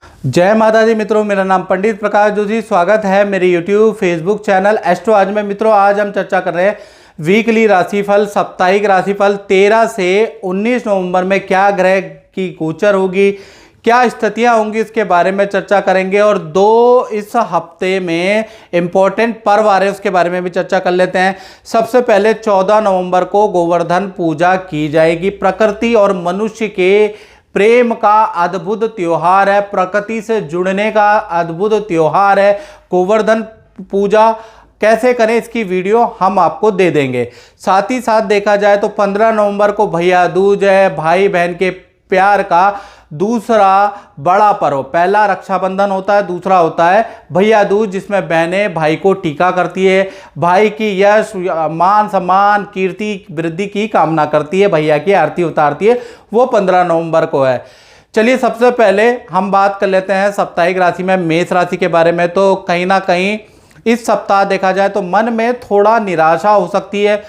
जय माता दी मित्रों, मेरा नाम पंडित प्रकाश जोशी। स्वागत है मेरे यूट्यूब फेसबुक चैनल एस्ट्रो आज में। मित्रों, आज हम चर्चा कर रहे हैं वीकली राशिफल, साप्ताहिक राशिफल 13 से 19 नवंबर में क्या ग्रह की गोचर होगी, क्या स्थितियां होंगी, इसके बारे में चर्चा करेंगे। और दो इस हफ्ते में इंपॉर्टेंट पर्व आ रहे हैं, उसके बारे में भी चर्चा कर लेते हैं। सबसे पहले 14 नवंबर को गोवर्धन पूजा की जाएगी। प्रकृति और मनुष्य के प्रेम का अद्भुत त्योहार है, प्रकृति से जुड़ने का अद्भुत त्योहार है गोवर्धन पूजा। कैसे करें इसकी वीडियो हम आपको दे देंगे। साथ ही साथ देखा जाए तो 15 नवंबर को भैया दूज है, भाई बहन के प्यार का दूसरा बड़ा पर्व। पहला रक्षाबंधन होता है, दूसरा होता है भैया दूज, जिसमें बहनें भाई को टीका करती है, भाई की यश मान सम्मान कीर्ति वृद्धि की कामना करती है, भैया की आरती उतारती है। वो 15 नवंबर को है। चलिए, सबसे पहले हम बात कर लेते हैं साप्ताहिक राशि में मेष राशि के बारे में। तो कहीं ना कहीं इस सप्ताह देखा जाए तो मन में थोड़ा निराशा हो सकती है,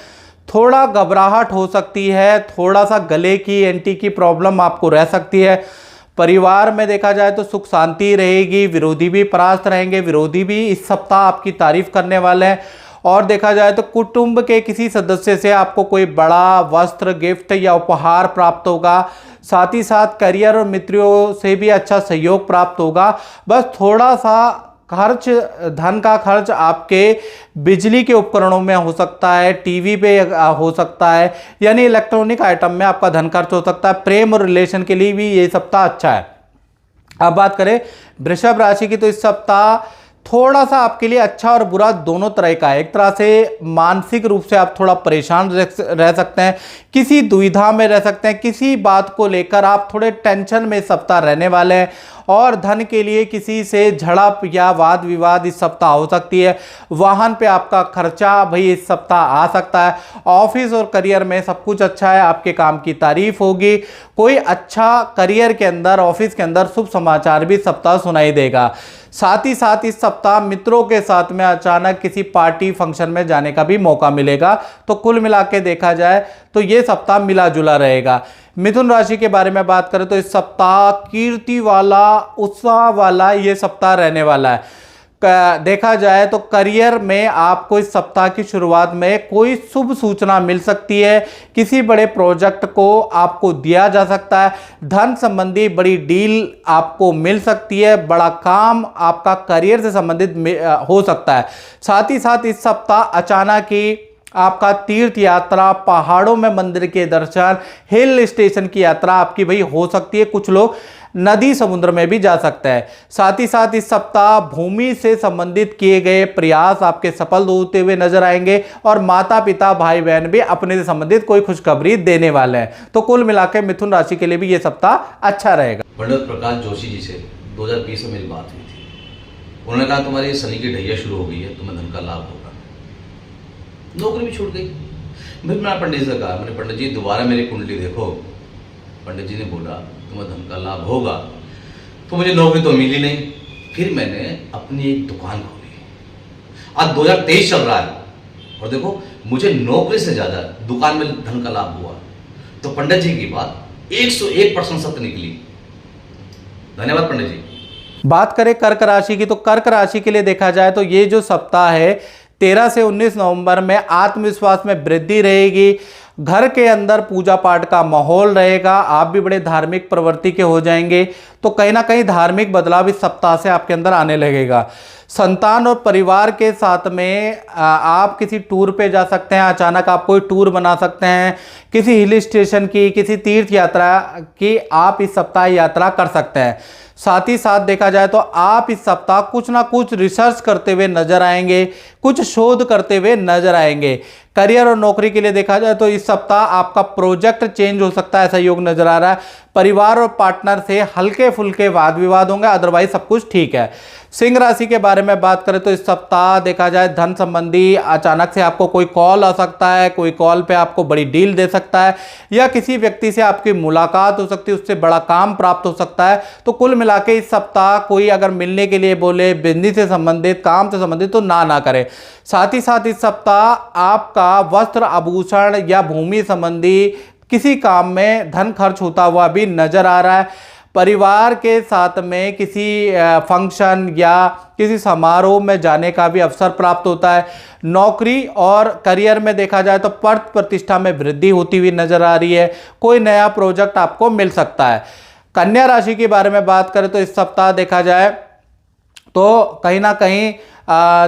थोड़ा घबराहट हो सकती है, थोड़ा सा गले की एंटी की प्रॉब्लम आपको रह सकती है। परिवार में देखा जाए तो सुख शांति रहेगी, विरोधी भी परास्त रहेंगे, विरोधी भी इस सप्ताह आपकी तारीफ करने वाले हैं। और देखा जाए तो कुटुंब के किसी सदस्य से आपको कोई बड़ा वस्त्र, गिफ्ट या उपहार प्राप्त होगा। साथ ही साथ करियर और मित्रों से भी अच्छा सहयोग प्राप्त होगा। बस थोड़ा सा खर्च, धन का खर्च आपके बिजली के उपकरणों में हो सकता है, टीवी पे हो सकता है, यानी इलेक्ट्रॉनिक आइटम में आपका धन खर्च हो सकता है। प्रेम और रिलेशन के लिए भी ये सप्ताह अच्छा है। अब बात करें वृषभ राशि की, तो इस सप्ताह थोड़ा सा आपके लिए अच्छा और बुरा दोनों तरह का है। एक तरह से मानसिक रूप से आप थोड़ा परेशान रह सकते हैं, किसी दुविधा में रह सकते हैं, किसी बात को लेकर आप थोड़े टेंशन में इस सप्ताह रहने वाले हैं। और धन के लिए किसी से झड़प या वाद विवाद इस सप्ताह हो सकती है। वाहन पे आपका खर्चा भाई इस सप्ताह आ सकता है। ऑफिस और करियर में सब कुछ अच्छा है, आपके काम की तारीफ होगी। कोई अच्छा करियर के अंदर, ऑफिस के अंदर शुभ समाचार भी सप्ताह सुनाई देगा। साथ ही साथ इस सप्ताह मित्रों के साथ में अचानक किसी पार्टी फंक्शन में जाने का भी मौका मिलेगा। तो कुल मिला के देखा जाए तो ये सप्ताह मिला जुला रहेगा। मिथुन राशि के बारे में बात करें तो इस सप्ताह कीर्ति वाला, उत्साह वाला ये सप्ताह रहने वाला है। देखा जाए तो करियर में आपको इस सप्ताह की शुरुआत में कोई शुभ सूचना मिल सकती है, किसी बड़े प्रोजेक्ट को आपको दिया जा सकता है, धन संबंधी बड़ी डील आपको मिल सकती है, बड़ा काम आपका करियर से संबंधित हो सकता है। साथ ही साथ इस सप्ताह अचानक ही आपका तीर्थ यात्रा, पहाड़ों में मंदिर के दर्शन, हिल स्टेशन की यात्रा आपकी भाई हो सकती है। कुछ लोग नदी समुद्र में भी जा सकते हैं। साथ ही साथ इस सप्ताह भूमि से संबंधित किए गए प्रयास आपके सफल होते हुए नजर आएंगे। और माता पिता भाई बहन भी अपने से संबंधित कोई खुशखबरी देने वाले हैं। तो कुल मिलाकर मिथुन राशि के लिए भी ये सप्ताह अच्छा रहेगा। पंडित प्रकाश जोशी जी से 2020 में मेरी बात हुई थी। उन्होंने कहा तुम्हारी शनि की ढैया शुरू हो गई है, तुम्हें धन का लाभ होगा, नौकरी भी छूट गई। फिर मैंने पंडित से कहा, मैंने पंडित जी दोबारा मेरी कुंडली देखो। पंडित जी ने बोला तुम्हें धन का लाभ होगा, तो मुझे नौकरी तो मिली नहीं। फिर मैंने अपनी एक दुकान खोली। आज 2023 चल रहा है और देखो मुझे नौकरी से ज्यादा दुकान में धन का लाभ हुआ। तो पंडित जी की बात 101% सत्य निकली। धन्यवाद पंडित जी। बात करें कर्क राशि की, तो कर्क राशि के लिए देखा जाए तो ये जो सप्ताह है 13 से 19 नवंबर में आत्मविश्वास में वृद्धि रहेगी। घर के अंदर पूजा पाठ का माहौल रहेगा, आप भी बड़े धार्मिक प्रवृत्ति के हो जाएंगे। तो कहीं ना कहीं धार्मिक बदलाव इस सप्ताह से आपके अंदर आने लगेगा। संतान और परिवार के साथ में आप किसी टूर पे जा सकते हैं, अचानक आप कोई टूर बना सकते हैं, किसी हिल स्टेशन की, किसी तीर्थ यात्रा की आप इस सप्ताह यात्रा कर सकते हैं। साथ ही साथ देखा जाए तो आप इस सप्ताह कुछ ना कुछ रिसर्च करते हुए नजर आएंगे, कुछ शोध करते हुए नजर आएंगे। करियर और नौकरी के लिए देखा जाए तो इस सप्ताह आपका प्रोजेक्ट चेंज हो सकता है, ऐसा योग नजर आ रहा है। परिवार और पार्टनर से हल्के फुल्के वाद विवाद होंगे, अदरवाइज सब कुछ ठीक है। सिंह राशि के बारे में बात करें तो इस सप्ताह देखा जाए धन संबंधी अचानक से आपको कोई कॉल आ सकता है, कोई कॉल पे आपको बड़ी डील दे सकता है, या किसी व्यक्ति से आपकी मुलाकात हो सकती है, उससे बड़ा काम प्राप्त हो सकता है। तो कुल मिला के इस सप्ताह कोई अगर मिलने के लिए बोले, बिजनेस से संबंधित, काम से संबंधित, तो ना करें। साथ ही साथ इस सप्ताह आपका वस्त्र, आभूषण या भूमि संबंधी किसी काम में धन खर्च होता हुआ भी नजर आ रहा है। परिवार के साथ में किसी फंक्शन या किसी समारोह में जाने का भी अवसर प्राप्त होता है। नौकरी और करियर में देखा जाए तो पद प्रतिष्ठा में वृद्धि होती हुई नजर आ रही है। कोई नया प्रोजेक्ट आपको मिल सकता है। कन्या राशि के बारे में बात करें तो इस सप्ताह देखा जाए तो कहीं ना कहीं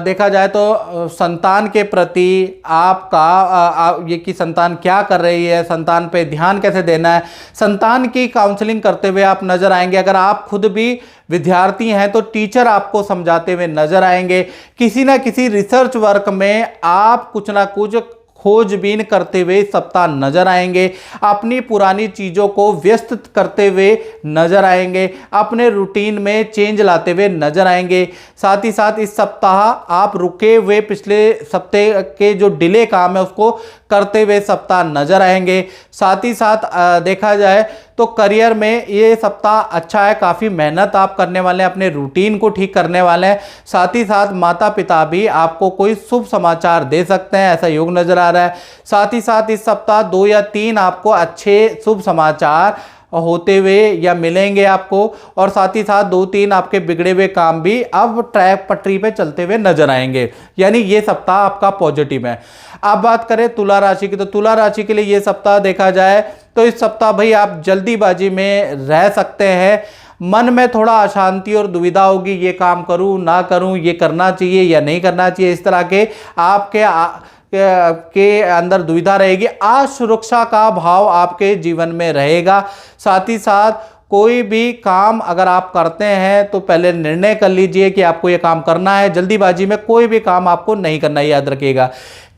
देखा जाए तो संतान के प्रति आपका ये कि संतान क्या कर रही है, संतान पे ध्यान कैसे देना है, संतान की काउंसलिंग करते हुए आप नजर आएंगे। अगर आप खुद भी विद्यार्थी हैं तो टीचर आपको समझाते हुए नजर आएंगे। किसी ना किसी रिसर्च वर्क में आप कुछ ना कुछ खोजबीन करते हुए इस सप्ताह नजर आएंगे। अपनी पुरानी चीज़ों को व्यस्त करते हुए नजर आएंगे। अपने रूटीन में चेंज लाते हुए नजर आएंगे। साथ ही साथ इस सप्ताह आप रुके हुए पिछले सप्ताह के जो डिले काम है उसको करते हुए सप्ताह नजर आएंगे। साथ ही साथ देखा जाए तो करियर में ये सप्ताह अच्छा है। काफ़ी मेहनत आप करने वाले हैं, अपने रूटीन को ठीक करने वाले हैं। साथ ही साथ माता पिता भी आपको कोई शुभ समाचार दे सकते हैं, ऐसा योग नजर आ रहा है। साथ ही साथ इस सप्ताह 2 या 3 आपको अच्छे शुभ समाचार होते हुए या मिलेंगे आपको। और साथ ही साथ 2-3 आपके बिगड़े हुए काम भी अब ट्रैक पटरी पे चलते हुए नजर आएंगे। यानी ये सप्ताह आपका पॉजिटिव है। अब बात करें तुला राशि की तो तुला राशि के लिए ये सप्ताह देखा जाए तो इस सप्ताह भाई आप जल्दीबाजी में रह सकते हैं। मन में थोड़ा अशांति और दुविधा होगी, ये काम करूं ना करूं, ये करना चाहिए या नहीं करना चाहिए, इस तरह के आपके के अंदर दुविधा रहेगी। असुरक्षा का भाव आपके जीवन में रहेगा। साथ ही साथ कोई भी काम अगर आप करते हैं तो पहले निर्णय कर लीजिए कि आपको ये काम करना है। जल्दीबाजी में कोई भी काम आपको नहीं करना, याद रखिएगा।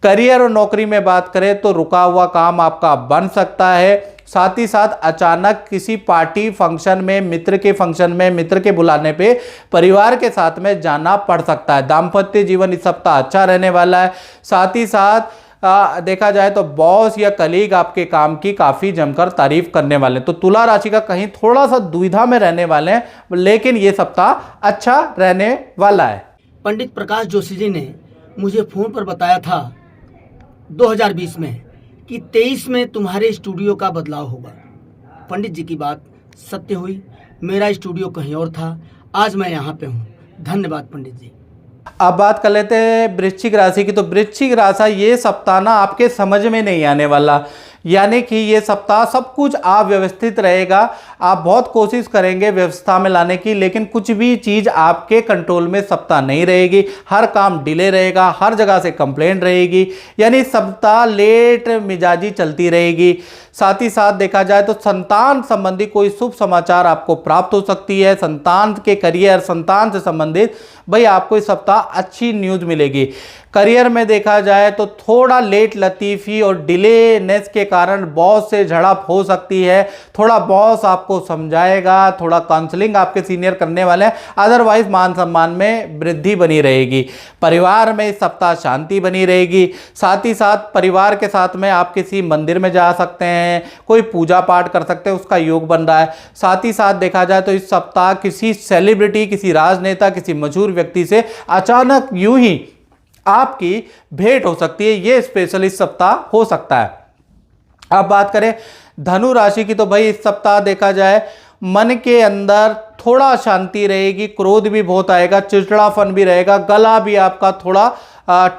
करियर और नौकरी में बात करें तो रुका हुआ काम आपका बन सकता है। साथ ही साथ अचानक किसी पार्टी फंक्शन में, मित्र के फंक्शन में, मित्र के बुलाने पे परिवार के साथ में जाना पड़ सकता है। दाम्पत्य जीवन इस सप्ताह अच्छा रहने वाला है। साथ ही साथ देखा जाए तो बॉस या कलीग आपके काम की काफ़ी जमकर तारीफ करने वाले हैं। तो तुला राशि का कहीं थोड़ा सा दुविधा में रहने वाले हैं, लेकिन ये सप्ताह अच्छा रहने वाला है। पंडित प्रकाश जोशी जी ने मुझे फ़ोन पर बताया था 2020 में कि 23 में तुम्हारे स्टूडियो का बदलाव होगा। पंडित जी की बात सत्य हुई। मेरा स्टूडियो कहीं और था, आज मैं यहाँ पे हूँ। धन्यवाद पंडित जी। अब बात कर लेते हैं वृश्चिक राशि की। तो वृश्चिक राशि ये सप्ताह ना आपके समझ में नहीं आने वाला। यानी कि ये सप्ताह सब कुछ अव्यवस्थित रहेगा। आप बहुत कोशिश करेंगे व्यवस्था में लाने की, लेकिन कुछ भी चीज़ आपके कंट्रोल में सप्ताह नहीं रहेगी। हर काम डिले रहेगा, हर जगह से कंप्लेंट रहेगी। यानी सप्ताह लेट मिजाजी चलती रहेगी। साथ ही साथ देखा जाए तो संतान संबंधी कोई शुभ समाचार आपको प्राप्त हो सकती है। संतान के करियर, संतान से संबंधित भाई आपको इस सप्ताह अच्छी न्यूज़ मिलेगी। करियर में देखा जाए तो थोड़ा लेट लतीफ़ी और डिलेनेस के कारण बॉस से झड़प हो सकती है। थोड़ा बॉस आपको समझाएगा, थोड़ा काउंसलिंग आपके सीनियर करने वाले हैं। अदरवाइज मान सम्मान में वृद्धि बनी रहेगी। परिवार में इस सप्ताह शांति बनी रहेगी। साथ ही साथ परिवार के साथ में आप किसी मंदिर में जा सकते हैं, कोई पूजा पाठ कर सकते हैं, उसका योग बन रहा है। साथ ही साथ देखा जाए तो इस सप्ताह किसी सेलिब्रिटी, किसी राजनेता, किसी मशहूर व्यक्ति से अचानक यूं ही आपकी भेंट हो सकती है। ये स्पेशल इस सप्ताह हो सकता है। अब बात करें धनु राशि की तो भाई इस सप्ताह देखा जाए मन के अंदर थोड़ा शांति रहेगी, क्रोध भी बहुत आएगा, चिड़चिड़ापन भी रहेगा, गला भी आपका थोड़ा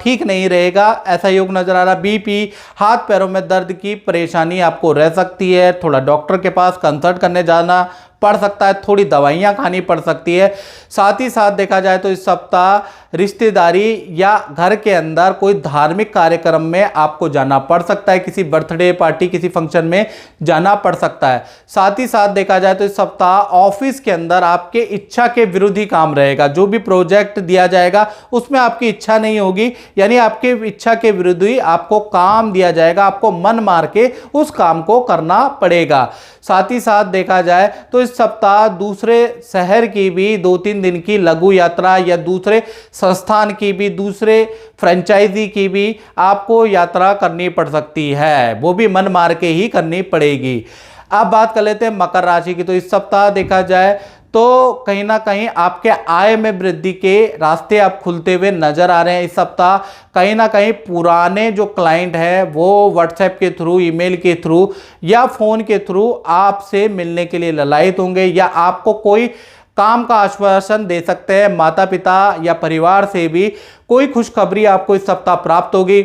ठीक नहीं रहेगा, ऐसा योग नजर आ रहा। बीपी, हाथ पैरों में दर्द की परेशानी आपको रह सकती है। थोड़ा डॉक्टर के पास कंसल्ट करने जाना पड़ सकता है, थोड़ी दवाइयाँ खानी पड़ सकती है। साथ ही साथ देखा जाए तो इस सप्ताह रिश्तेदारी या घर के अंदर कोई धार्मिक कार्यक्रम में आपको जाना पड़ सकता है। किसी बर्थडे पार्टी, किसी फंक्शन में जाना पड़ सकता है। साथ ही साथ देखा जाए तो इस सप्ताह ऑफिस के अंदर आपके इच्छा के विरुद्ध ही काम रहेगा। जो भी प्रोजेक्ट दिया जाएगा उसमें आपकी इच्छा नहीं होगी, यानी आपके इच्छा के विरुद्ध ही आपको काम दिया जाएगा। आपको मन मार के उस काम को करना पड़ेगा। साथ ही साथ देखा जाए तो इस सप्ताह दूसरे शहर की भी 2-3 दिन की लघु यात्रा या दूसरे संस्थान की भी, दूसरे फ्रेंचाइजी की भी आपको यात्रा करनी पड़ सकती है। वो भी मन मार के ही करनी पड़ेगी। अब बात कर लेते हैं मकर राशि की। तो इस सप्ताह देखा जाए तो कहीं ना कहीं आपके आय में वृद्धि के रास्ते आप खुलते हुए नजर आ रहे हैं इस सप्ताह। कहीं ना कहीं पुराने जो क्लाइंट है वो व्हाट्सएप के थ्रू, ईमेल के थ्रू या फोन के थ्रू आपसे मिलने के लिए ललायत होंगे या आपको कोई काम का आश्वासन दे सकते हैं। माता पिता या परिवार से भी कोई खुशखबरी आपको इस सप्ताह प्राप्त होगी।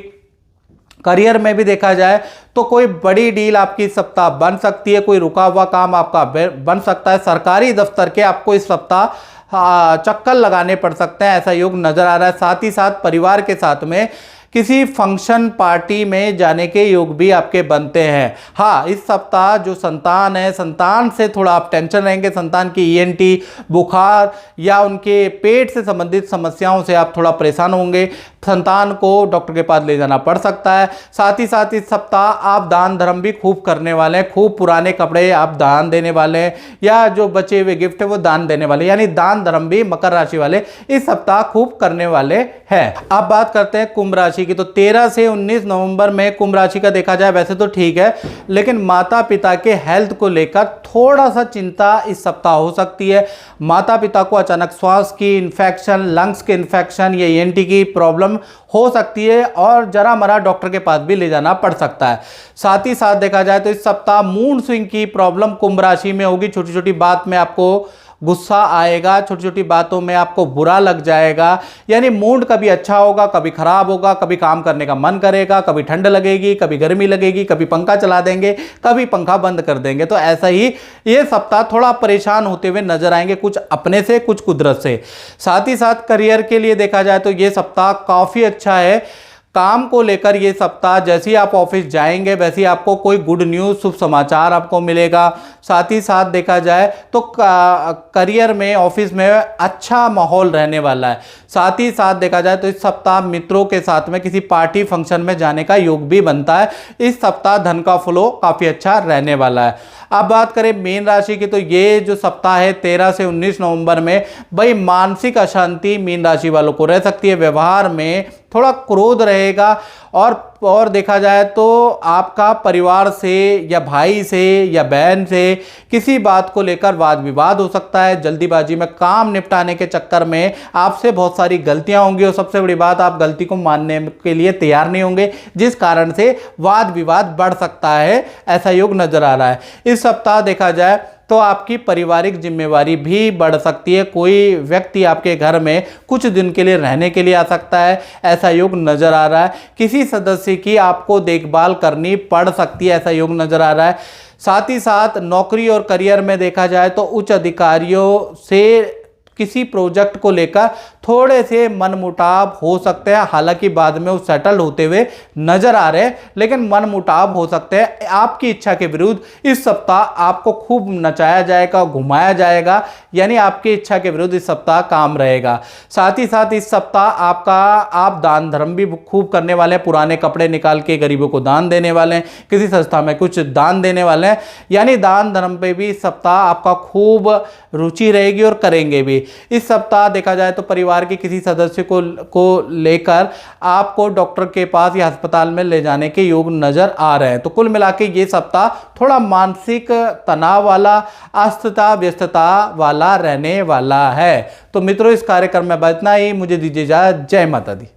करियर में भी देखा जाए तो कोई बड़ी डील आपकी इस सप्ताह बन सकती है, कोई रुका हुआ काम आपका बन सकता है। सरकारी दफ्तर के आपको इस सप्ताह चक्कर लगाने पड़ सकते हैं, ऐसा योग नजर आ रहा है। साथ ही साथ परिवार के साथ में किसी फंक्शन पार्टी में जाने के योग भी आपके बनते हैं। हाँ, इस सप्ताह जो संतान है, संतान से थोड़ा आप टेंशन रहेंगे। संतान की ईएनटी, बुखार या उनके पेट से संबंधित समस्याओं से आप थोड़ा परेशान होंगे। संतान को डॉक्टर के पास ले जाना पड़ सकता है। साथ ही साथ इस सप्ताह आप दान धर्म भी खूब करने वाले हैं। खूब पुराने कपड़े आप दान देने वाले हैं या जो बचे हुए गिफ्ट है वो दान देने वाले, यानी दान धर्म भी मकर राशि वाले इस सप्ताह खूब करने वाले हैं। अब बात करते हैं कुंभ राशि की। तो 13 से 19 नवंबर में कुंभ राशि का देखा जाए वैसे तो ठीक है, लेकिन माता पिता के हेल्थ को लेकर थोड़ा सा चिंता इस सप्ताह हो सकती है। माता पिता को अचानक श्वास की इन्फेक्शन, लंग्स के इन्फेक्शन या ईएनटी की प्रॉब्लम हो सकती है और जरा मरा डॉक्टर के पास भी ले जाना पड़ सकता है। साथ ही साथ देखा जाए तो इस सप्ताह मूड स्विंग की प्रॉब्लम कुंभ राशि में होगी। छोटी छोटी बात में आपको गुस्सा आएगा, छोटी छोटी बातों में आपको बुरा लग जाएगा, यानी मूड कभी अच्छा होगा, कभी खराब होगा, कभी काम करने का मन करेगा, कभी ठंड लगेगी, कभी गर्मी लगेगी, कभी पंखा चला देंगे, कभी पंखा बंद कर देंगे। तो ऐसा ही ये सप्ताह थोड़ा परेशान होते हुए नजर आएंगे, कुछ अपने से कुछ कुदरत से। साथ ही साथ करियर के लिए देखा जाए तो ये सप्ताह काफी अच्छा है। काम को लेकर ये सप्ताह जैसे ही आप ऑफिस जाएंगे वैसे ही आपको कोई गुड न्यूज़, शुभ समाचार आपको मिलेगा। साथ ही साथ देखा जाए तो करियर में, ऑफिस में अच्छा माहौल रहने वाला है। साथ ही साथ देखा जाए तो इस सप्ताह मित्रों के साथ में किसी पार्टी फंक्शन में जाने का योग भी बनता है। इस सप्ताह धन का फ्लो काफ़ी अच्छा रहने वाला है। अब बात करें मीन राशि की, तो ये जो सप्ताह है 13 से 19 नवंबर में भाई मानसिक अशांति मीन राशि वालों को रह सकती है। व्यवहार में थोड़ा क्रोध रहेगा और देखा जाए तो आपका परिवार से या भाई से या बहन से किसी बात को लेकर वाद विवाद हो सकता है। जल्दीबाजी में काम निपटाने के चक्कर में आपसे बहुत सारी गलतियां होंगी और सबसे बड़ी बात, आप गलती को मानने के लिए तैयार नहीं होंगे, जिस कारण से वाद विवाद बढ़ सकता है। ऐसा योग नजर आ रहा है। इस सप्ताह देखा जाए तो आपकी पारिवारिक जिम्मेवारी भी बढ़ सकती है। कोई व्यक्ति आपके घर में कुछ दिन के लिए रहने के लिए आ सकता है, ऐसा योग नजर आ रहा है। किसी सदस्य की आपको देखभाल करनी पड़ सकती है, ऐसा योग नजर आ रहा है। साथ ही साथ नौकरी और करियर में देखा जाए तो उच्च अधिकारियों से किसी प्रोजेक्ट को लेकर थोड़े से मनमुटाव हो सकते हैं। हालांकि बाद में वो सेटल होते हुए नजर आ रहे हैं, लेकिन मनमुटाव हो सकते हैं। आपकी इच्छा के विरुद्ध इस सप्ताह आपको खूब नचाया जाएगा, घुमाया जाएगा, यानी आपकी इच्छा के विरुद्ध इस सप्ताह काम रहेगा। साथ ही साथ इस सप्ताह आप दान धर्म भी खूब करने वाले हैं। पुराने कपड़े निकाल के गरीबों को दान देने वाले हैं, किसी संस्था में कुछ दान देने वाले हैं, यानी दान धर्म पे भी इस सप्ताह आपका खूब रुचि रहेगी और करेंगे भी। इस सप्ताह देखा जाए तो परिवार के किसी सदस्य को लेकर आपको डॉक्टर के पास या अस्पताल में ले जाने के योग नजर आ रहे हैं। तो कुल मिला के ये सप्ताह थोड़ा मानसिक तनाव वाला, अस्थिरता व्यस्तता वाला रहने वाला है। तो मित्रों, इस कार्यक्रम में बस इतना ही। मुझे दीजिए इजाजत। जय माता दी।